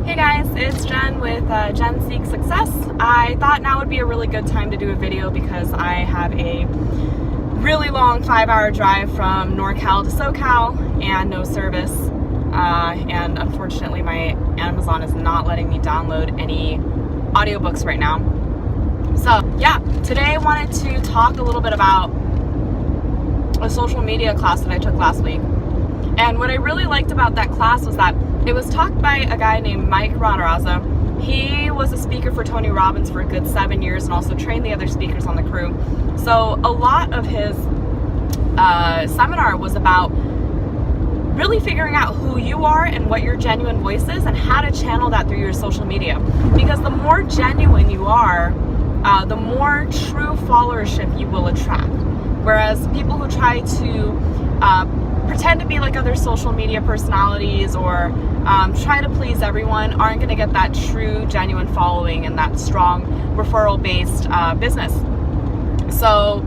Hey guys, it's Jen with Jen Seek Success. I thought now would be a really good time to do a video because I have a really long 5-hour drive from NorCal to SoCal and no service. And unfortunately my Amazon is not letting me download any audiobooks right now. So yeah, today I wanted to talk a little bit about a social media class that I took last week. And what I really liked about that class was that it was taught by a guy named Mike Ranaraza. He was a speaker for Tony Robbins for a good 7 years and also trained the other speakers on the crew. So a lot of his seminar was about really figuring out who you are and what your genuine voice is and how to channel that through your social media. Because the more genuine you are, the more true followership you will attract. Whereas people who try to pretend to be like other social media personalities or try to please everyone aren't going to get that true, genuine following and that strong referral-based business. So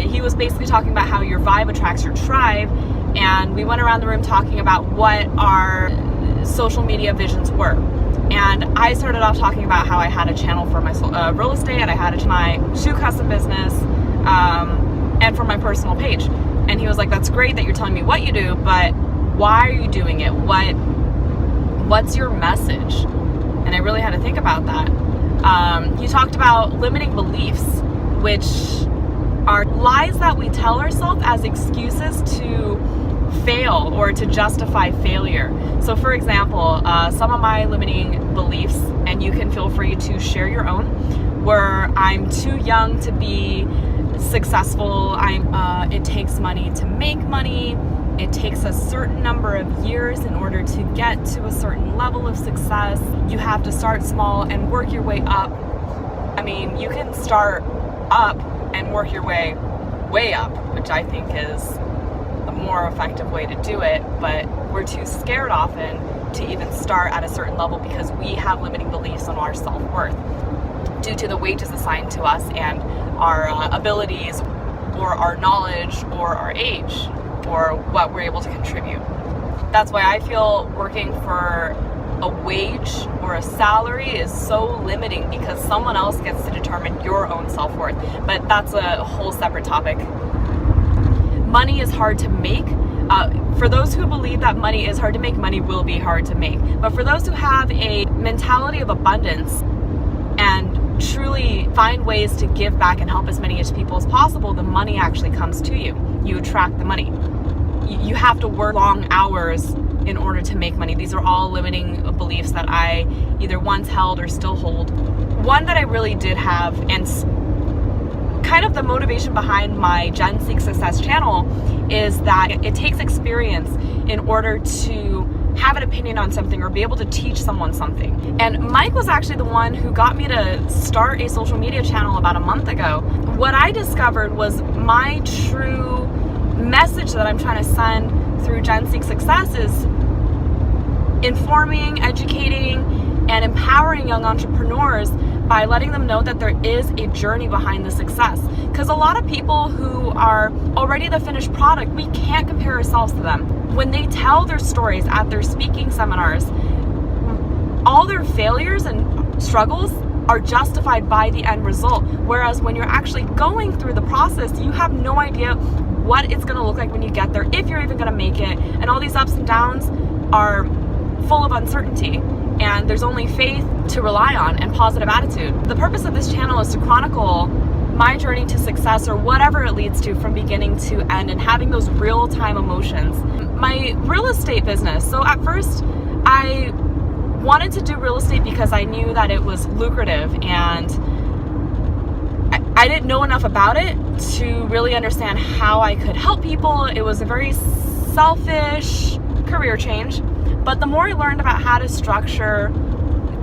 he was basically talking about how your vibe attracts your tribe, and we went around the room talking about what our social media visions were. And I started off talking about how I had a channel for my real estate, and I had my shoe custom business, and for my personal page. And he was like, that's great that you're telling me what you do, but why are you doing it? What's your message? And I really had to think about that. He talked about limiting beliefs, which are lies that we tell ourselves as excuses to fail or to justify failure. So for example, some of my limiting beliefs, and you can feel free to share your own, were I'm too young to be successful. It takes money to make money. It takes a certain number of years in order to get to a certain level of success. You have to start small and work your way up. I mean, you can start up and work your way up, which I think is a more effective way to do it, but we're too scared often to even start at a certain level because we have limiting beliefs on our self-worth due to the wages assigned to us and our abilities or our knowledge or our age or what we're able to contribute. That's why I feel working for a wage or a salary is so limiting, because someone else gets to determine your own self-worth. But that's a whole separate topic. Money is hard to make. For those who believe that money is hard to make, money will be hard to make. But for those who have a mentality of abundance and truly find ways to give back and help as many people as possible, the money actually comes to you. You attract the money. You have to work long hours in order to make money. These are all limiting beliefs that I either once held or still hold. One that I really did have, and kind of the motivation behind my Jen Seek Success channel, is that it takes experience in order to have an opinion on something or be able to teach someone something. And Mike was actually the one who got me to start a social media channel about a month ago. What I discovered was my true message that I'm trying to send through Jen Seek Success is informing, educating, and empowering young entrepreneurs by letting them know that there is a journey behind the success. Because a lot of people who are already the finished product, we can't compare ourselves to them. When they tell their stories at their speaking seminars, all their failures and struggles are justified by the end result. Whereas when you're actually going through the process, you have no idea what it's gonna look like when you get there, if you're even gonna make it. And all these ups and downs are full of uncertainty. And there's only faith to rely on and positive attitude. The purpose of this channel is to chronicle my journey to success, or whatever it leads to, from beginning to end, and having those real-time emotions. My real estate business. So at first, I wanted to do real estate because I knew that it was lucrative, and I didn't know enough about it to really understand how I could help people. It was a very selfish career change. But the more I learned about how to structure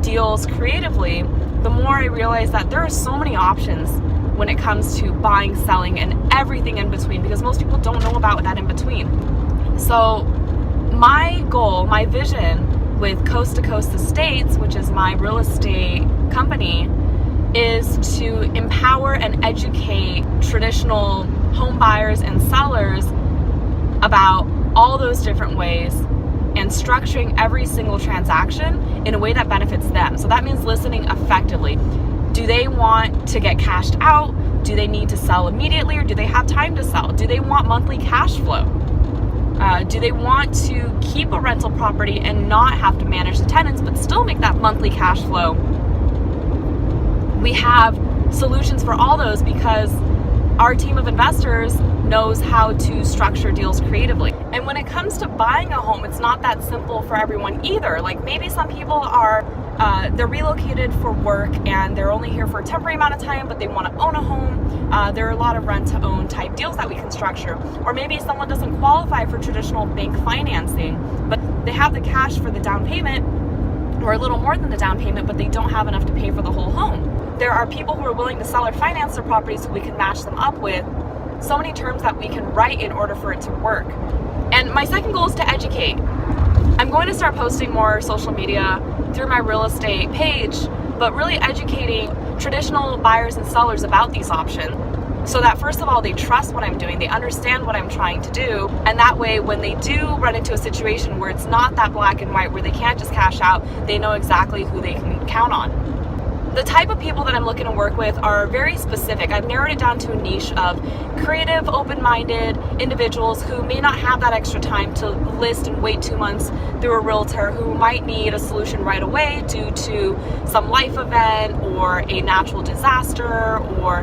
deals creatively, the more I realized that there are so many options when it comes to buying, selling, and everything in between, because most people don't know about that in between. So my goal, my vision with Coast to Coast Estates, which is my real estate company, is to empower and educate traditional home buyers and sellers about all those different ways and structuring every single transaction in a way that benefits them. So that means listening effectively. Do they want to get cashed out? Do they need to sell immediately, or do they have time to sell? Do they want monthly cash flow? Do they want to keep a rental property and not have to manage the tenants but still make that monthly cash flow? We have solutions for all those because our team of investors knows how to structure deals creatively. And when it comes to buying a home, it's not that simple for everyone either. Like maybe some people are, they're relocated for work and they're only here for a temporary amount of time, but they want to own a home. There are a lot of rent to own type deals that we can structure. Or maybe someone doesn't qualify for traditional bank financing, but they have the cash for the down payment or a little more than the down payment, but they don't have enough to pay for the whole home. There are people who are willing to sell or finance their properties who we can match them up with. So many terms that we can write in order for it to work. And my second goal is to educate. I'm going to start posting more social media through my real estate page, but really educating traditional buyers and sellers about these options so that first of all, they trust what I'm doing, they understand what I'm trying to do, and that way when they do run into a situation where it's not that black and white, where they can't just cash out, they know exactly who they can count on. The type of people that I'm looking to work with are very specific. I've narrowed it down to a niche of creative, open-minded individuals who may not have that extra time to list and wait 2 months through a realtor, who might need a solution right away due to some life event or a natural disaster or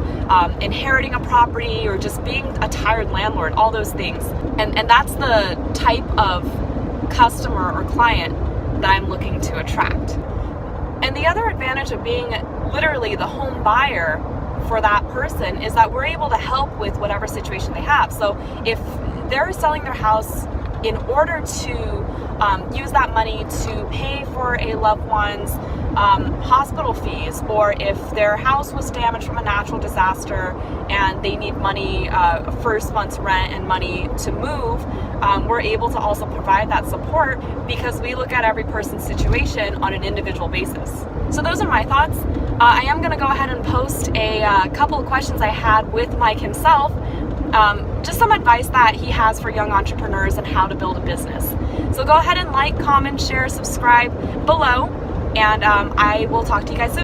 inheriting a property or just being a tired landlord, all those things. And that's the type of customer or client that I'm looking to attract. And the other advantage of being literally the home buyer for that person is that we're able to help with whatever situation they have. So if they're selling their house in order to use that money to pay for a loved one's hospital fees, or if their house was damaged from a natural disaster and they need money, first month's rent and money to move, we're able to also provide that support because we look at every person's situation on an individual basis. So those are my thoughts. I am going to go ahead and post a couple of questions I had with Mike himself, just some advice that he has for young entrepreneurs and how to build a business. So go ahead and like, comment, share, subscribe below, and I will talk to you guys soon.